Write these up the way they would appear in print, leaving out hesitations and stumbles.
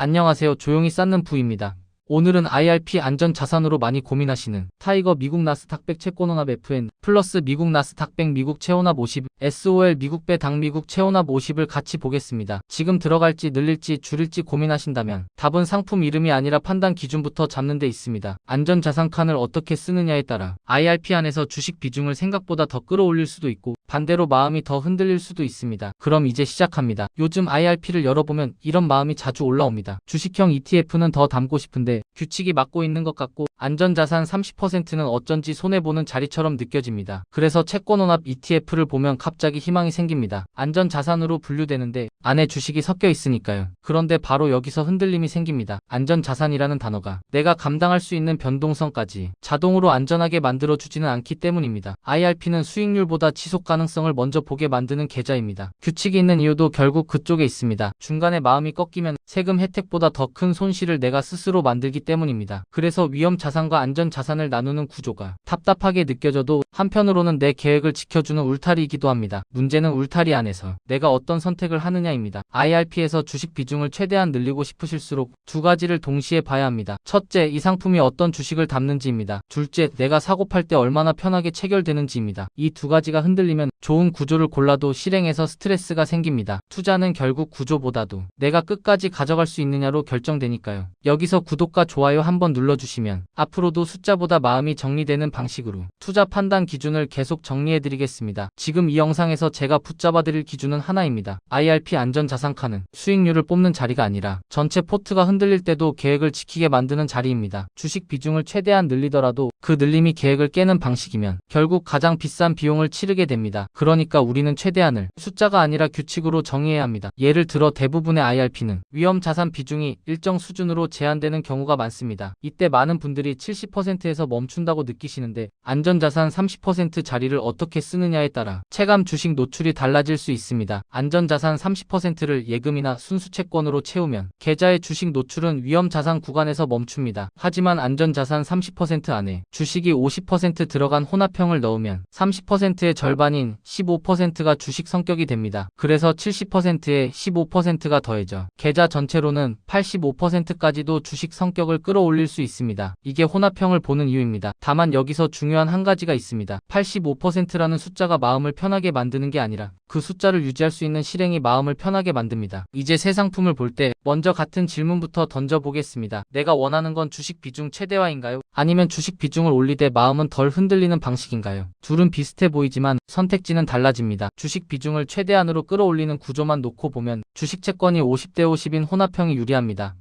안녕하세요. 조용히 쌓는 부입니다. 오늘은 IRP 안전자산으로 많이 고민하시는 타이거 미국 나스닥100 채권혼합 FN 플러스 미국 나스닥100 미국 채혼합 50 SOL 미국 배당 미국 채혼합 50을 같이 보겠습니다. 지금 들어갈지 늘릴지 줄일지 고민하신다면 답은 상품 이름이 아니라 판단 기준부터 잡는 데 있습니다. 안전자산 칸을 어떻게 쓰느냐에 따라 IRP 안에서 주식 비중을 생각보다 더 끌어올릴 수도 있고 반대로 마음이 더 흔들릴 수도 있습니다. 그럼 이제 시작합니다. 요즘 IRP를 열어보면 이런 마음이 자주 올라옵니다. 주식형 ETF는 더 담고 싶은데 규칙이 막고 있는 것 같고 안전자산 30%는 어쩐지 손해보는 자리처럼 느껴집니다. 그래서 채권혼합 ETF를 보면 갑자기 희망이 생깁니다. 안전자산으로 분류되는데 안에 주식이 섞여 있으니까요. 그런데 바로 여기서 흔들림이 생깁니다. 안전자산이라는 단어가 내가 감당할 수 있는 변동성까지 자동으로 안전하게 만들어주지는 않기 때문입니다. IRP는 수익률보다 지속 가능성을 먼저 보게 만드는 계좌입니다. 규칙이 있는 이유도 결국 그쪽에 있습니다. 중간에 마음이 꺾이면 세금 혜택보다 더 큰 손실을 내가 스스로 만들기 때문입니다. 그래서 위험 자산과 안전 자산을 나누는 구조가 답답하게 느껴져도 한편으로는 내 계획을 지켜주는 울타리이기도 합니다. 문제는 울타리 안에서 내가 어떤 선택을 하느냐입니다. IRP에서 주식 비중을 최대한 늘리고 싶으실수록 두 가지를 동시에 봐야 합니다. 첫째, 이 상품이 어떤 주식을 담는지입니다. 둘째, 내가 사고 팔 때 얼마나 편하게 체결되는지입니다. 이 두 가지가 흔들리면 좋은 구조를 골라도 실행에서 스트레스가 생깁니다. 투자는 결국 구조보다도 내가 끝까지 가져갈 수 있느냐로 결정되니까요. 여기서 구독과 좋아요 한번 눌러주시면 앞으로도 숫자보다 마음이 정리되는 방식으로 투자 판단 기준을 계속 정리해드리겠습니다. 지금 이 영상에서 제가 붙잡아드릴 기준은 하나입니다. IRP 안전자산 칸은 수익률을 뽑는 자리가 아니라 전체 포트가 흔들릴 때도 계획을 지키게 만드는 자리입니다. 주식 비중을 최대한 늘리더라도 그 늘림이 계획을 깨는 방식이면 결국 가장 비싼 비용을 치르게 됩니다. 그러니까 우리는 최대한을 숫자가 아니라 규칙으로 정의해야 합니다. 예를 들어 대부분의 IRP는 위험 자산 비중이 일정 수준으로 제한되는 경우가 많습니다. 이때 많은 분들이 70%에서 멈춘다고 느끼시는데 안전자산 30% 자리를 어떻게 쓰느냐에 따라 체감 주식 노출이 달라질 수 있습니다. 안전자산 30%를 예금이나 순수채권으로 채우면 계좌의 주식 노출은 위험자산 구간에서 멈춥니다. 하지만 안전자산 30% 안에 주식이 50% 들어간 혼합형을 넣으면 30%의 절반인 15%가 주식 성격이 됩니다. 그래서 70%에 15%가 더해져 계좌 전체로는 85%까지도 주식 성격을 끌어올릴 수 있습니다. 이게 혼합형을 보는 이유입니다. 다만 여기서 중요한 한 가지가 있습니다. 85%라는 숫자가 마음을 편하게 만드는 게 아니라 그 숫자를 유지할 수 있는 실행이 마음을 편하게 만듭니다. 이제 새 상품을 볼 때 먼저 같은 질문부터 던져보겠습니다. 내가 원하는 건 주식 비중 최대화인가요? 아니면 주식 비중을 올리되 마음은 덜 흔들리는 방식인가요? 둘은 비슷해 보이지만 선택지는 달라집니다. 주식 비중을 최대한으로 끌어올리는 구조만 놓고 보면 주식 채권이 50대 50인 혼합형이 유리합니다.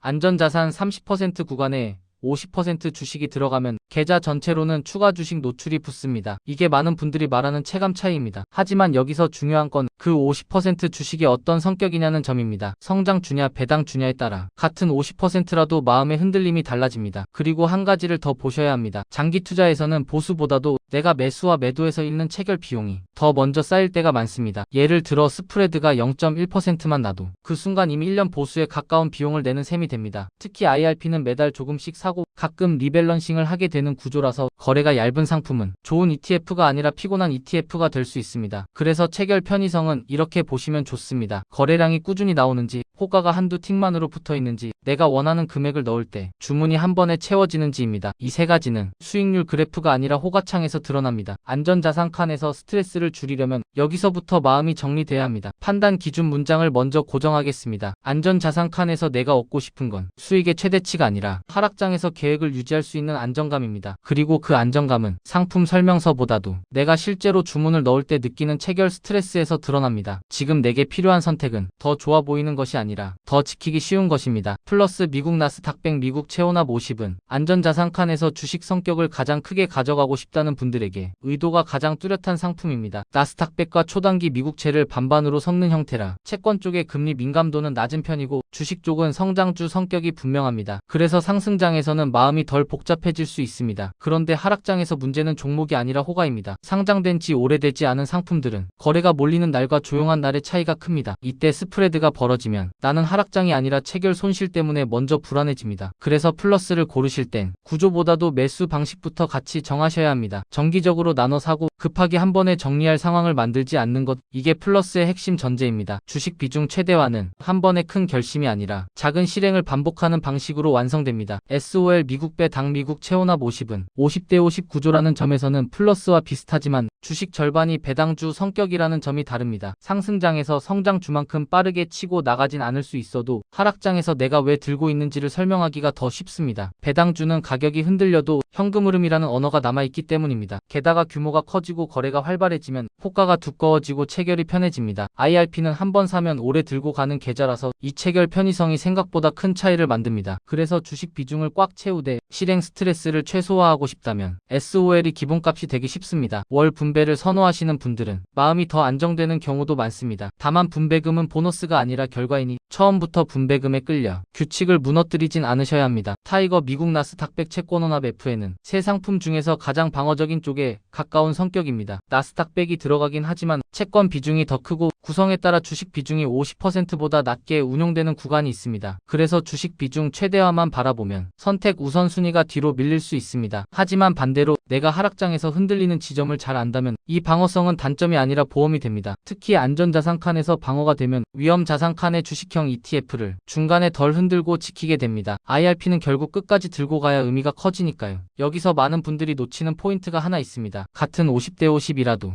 안전자산 30% 구간에 50% 주식이 들어가면 계좌 전체로는 추가 주식 노출이 붙습니다. 이게 많은 분들이 말하는 체감 차이입니다. 하지만 여기서 중요한 건 그 50% 주식이 어떤 성격이냐는 점입니다. 성장 주냐 배당 주냐에 따라 같은 50%라도 마음의 흔들림이 달라집니다. 그리고 한 가지를 더 보셔야 합니다. 장기 투자에서는 보수보다도 내가 매수와 매도에서 잃는 체결 비용이 더 먼저 쌓일 때가 많습니다. 예를 들어 스프레드가 0.1%만 나도 그 순간 이미 1년 보수에 가까운 비용을 내는 셈이 됩니다. 특히 IRP는 매달 조금씩 사고 가끔 리밸런싱을 하게 되는 구조라서 거래가 얇은 상품은 좋은 ETF가 아니라 피곤한 ETF가 될 수 있습니다. 그래서 체결 편의성은 이렇게 보시면 좋습니다. 거래량이 꾸준히 나오는지 호가가 한두 틱만으로 붙어 있는지 내가 원하는 금액을 넣을 때 주문이 한 번에 채워지는지입니다. 이 세 가지는 수익률 그래프가 아니라 호가창에서 드러납니다. 안전자산 칸에서 스트레스를 줄이려면 여기서부터 마음이 정리돼야 합니다. 판단 기준 문장을 먼저 고정하겠습니다. 안전자산 칸에서 내가 얻고 싶은 건 수익의 최대치가 아니라 하락장에서 계획을 유지할 수 있는 안정감입니다. 그리고 그 안정감은 상품 설명서보다도 내가 실제로 주문을 넣을 때 느끼는 체결 스트레스에서 드러납니다. 지금 내게 필요한 선택은 더 좋아 보이는 것이 아니라 더 지키기 쉬운 것입니다. 플러스 미국 나스닥100 미국 채혼합 50은 안전자산 칸에서 주식 성격을 가장 크게 가져가고 싶다는 분들에게 의도가 가장 뚜렷한 상품입니다. 나스닥100과 초단기 미국채를 반반으로 섞는 형태라 채권 쪽의 금리 민감도는 낮은 편이고 주식 쪽은 성장주 성격이 분명합니다. 그래서 상승장에서는 마음이 덜 복잡해질 수 있습니다. 그런데 하락장에서 문제는 종목이 아니라 호가입니다. 상장된 지 오래되지 않은 상품들은 거래가 몰리는 날 날과 조용한 날의 차이가 큽니다. 이때 스프레드가 벌어지면 나는 하락장이 아니라 체결 손실 때문에 먼저 불안해집니다. 그래서 플러스를 고르실 땐 구조보다도 매수 방식부터 같이 정하셔야 합니다. 정기적으로 나눠 사고 급하게 한 번에 정리할 상황을 만들지 않는 것, 이게 플러스의 핵심 전제입니다. 주식 비중 최대화는 한 번의 큰 결심이 아니라 작은 실행을 반복하는 방식으로 완성됩니다. SOL 미국배 당 미국 체온압 50은 50대 50 구조라는 점에서는 플러스와 비슷하지만 주식 절반이 배당주 성격이라는 점이 다릅니다. 상승장에서 성장주만큼 빠르게 치고 나가진 않을 수 있어도 하락장에서 내가 왜 들고 있는지를 설명하기가 더 쉽습니다. 배당주는 가격이 흔들려도 현금 흐름이라는 언어가 남아있기 때문입니다. 게다가 규모가 커지고 거래가 활발해지면 호가가 두꺼워지고 체결이 편해집니다. IRP는 한 번 사면 오래 들고 가는 계좌라서 이 체결 편의성이 생각보다 큰 차이를 만듭니다. 그래서 주식 비중을 꽉 채우되 실행 스트레스를 최소화하고 싶다면 SOL이 기본값이 되기 쉽습니다. 월 분배를 선호하시는 분들은 마음이 더 안정되는 경우도 많습니다. 다만 분배금은 보너스가 아니라 결과이니 처음부터 분배금에 끌려 규칙을 무너뜨리진 않으셔야 합니다. 타이거 미국 나스닥 100 채권원합 FN은 세 상품 중에서 가장 방어적인 쪽에 가까운 성격입니다. 나스닥 100이 들어가긴 하지만 채권 비중이 더 크고 구성에 따라 주식 비중이 50%보다 낮게 운용되는 구간이 있습니다. 그래서 주식 비중 최대화만 바라보면 선택 우선순위가 뒤로 밀릴 수 있습니다. 하지만 반대로 내가 하락장에서 흔들리는 지점을 잘 안다면 이 방어성은 단점이 아니라 보험이 됩니다. 특히 안전자산 칸에서 방어가 되면 위험자산 칸의 주식형 ETF를 중간에 덜 흔들고 지키게 됩니다. IRP는 결국 끝까지 들고 가야 의미가 커지니까요. 여기서 많은 분들이 놓치는 포인트가 하나 있습니다. 같은 50대 50이라도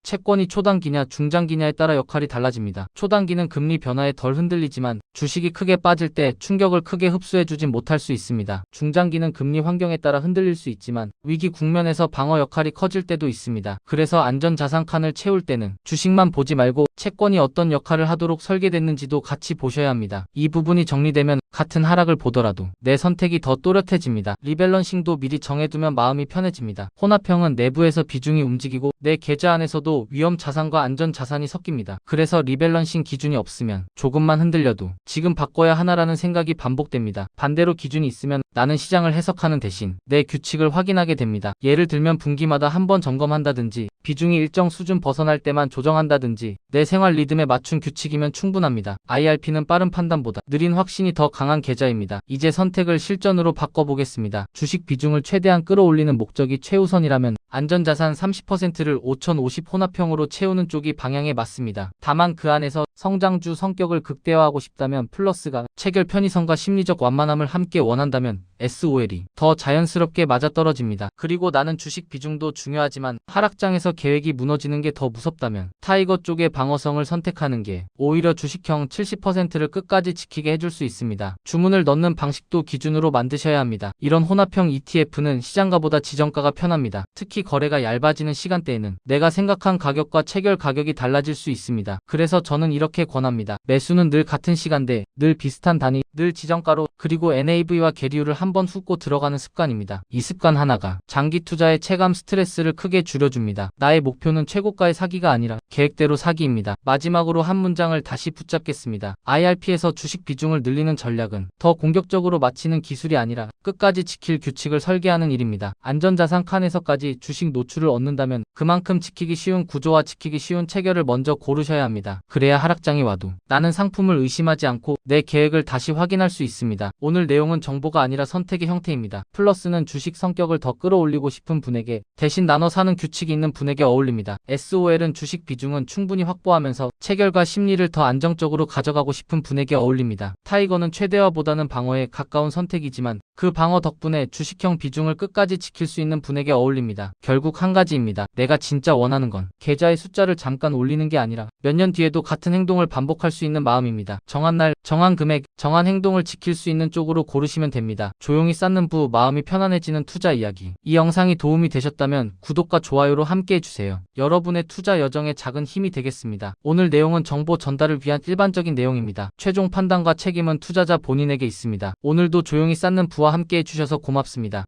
채권이 초단기냐 중장기냐에 따라 역할이 달라집니다. 초단기는 금리 변화에 덜 흔들리지만 주식이 크게 빠질 때 충격을 크게 흡수해주진 못할 수 있습니다. 중장기는 금리 환경에 따라 흔들릴 수 있지만 위기 국면에서 방어 역할이 커질 때도 있습니다. 그래서 안전자산 칸을 채울 때는 주식만 보지 말고 채권이 어떤 역할을 하도록 설계됐는지도 같이 보셔야 합니다. 이 부분이 정리되면 같은 하락을 보더라도 내 선택이 더 또렷해집니다. 리밸런싱도 미리 정해두면 마음이 편해집니다. 혼합형은 내부에서 비중이 움직이고 내 계좌 안에서도 위험 자산과 안전 자산이 섞입니다. 그래서 리밸런싱 기준이 없으면 조금만 흔들려도 지금 바꿔야 하나라는 생각이 반복됩니다. 반대로 기준이 있으면 나는 시장을 해석하는 대신 내 규칙을 확인하게 됩니다. 예를 들면 분기마다 한 번 점검한다든지 비중이 일정 수준 벗어날 때만 조정한다든지 내 생활 리듬에 맞춘 규칙이면 충분합니다. IRP는 빠른 판단보다 느린 확신이 더 강한 계좌입니다. 이제 선택을 실전으로 바꿔보겠습니다. 주식 비중을 최대한 끌어올리는 목적이 최우선이라면 안전자산 30%를 5050 혼합형으로 채우는 쪽이 방향에 맞습니다. 다만 그 안에서 성장주 성격을 극대화하고 싶다면 플러스가 체결 편의성과 심리적 완만함을 함께 원한다면 SOL이 더 자연스럽게 맞아떨어집니다. 그리고 나는 주식 비중도 중요하지만 하락장에서 계획이 무너지는 게 더 무섭다면 타이거 쪽의 방어성을 선택하는 게 오히려 주식형 70%를 끝까지 지키게 해줄 수 있습니다. 주문을 넣는 방식도 기준으로 만드셔야 합니다. 이런 혼합형 ETF는 시장가보다 지정가가 편합니다. 특히 거래가 얇아지는 시간대에는 내가 생각한 가격과 체결 가격이 달라질 수 있습니다. 그래서 저는 이렇게 권합니다. 매수는 늘 같은 시간대, 늘 비슷한 단위, 늘 지정가로, 그리고 NAV와 계리율을 한번 훑고 들어가는 습관입니다. 이 습관 하나가 장기 투자의 체감 스트레스를 크게 줄여줍니다. 나의 목표는 최고가의 사기가 아니라 계획대로 사기입니다. 마지막으로 한 문장을 다시 붙잡겠습니다. IRP에서 주식 비중을 늘리는 전략은 더 공격적으로 맞히는 기술이 아니라 끝까지 지킬 규칙을 설계하는 일입니다. 안전자산 칸에서까지 주식 노출을 얻는다면 그만큼 지키기 쉬운 구조와 지키기 쉬운 체결을 먼저 고르셔야 합니다. 그래야 하락장이 와도 나는 상품을 의심하지 않고 내 계획을 다시 확인할 수 있습니다. 오늘 내용은 정보가 아니라 선택의 형태입니다. 플러스는 주식 성격을 더 끌어올리고 싶은 분에게, 대신 나눠 사는 규칙이 있는 분에게 어울립니다. SOL은 주식 비중은 충분히 확보하면서 체결과 심리를 더 안정적으로 가져가고 싶은 분에게 어울립니다. 타이거는 최대화보다는 방어에 가까운 선택이지만 그 방어 덕분에 주식형 비중을 끝까지 지킬 수 있는 분에게 어울립니다. 결국 한 가지입니다. 내가 진짜 원하는 건 계좌의 숫자를 잠깐 올리는 게 아니라 몇 년 뒤에도 같은 행동을 반복할 수 있는 마음입니다. 정한 날, 정한 금액, 정한 행동을 지킬 수 있는 쪽으로 고르시면 됩니다. 조용히 쌓는 부, 마음이 편안해지는 투자 이야기. 이 영상이 도움이 되셨다면 구독과 좋아요로 함께 해주세요. 여러분의 투자 여정에 작은 힘이 되겠습니다. 오늘 내용은 정보 전달을 위한 일반적인 내용입니다. 최종 판단과 책임은 투자자 본인에게 있습니다. 오늘도 조용히 쌓는 부와 함께 해주셔서 고맙습니다.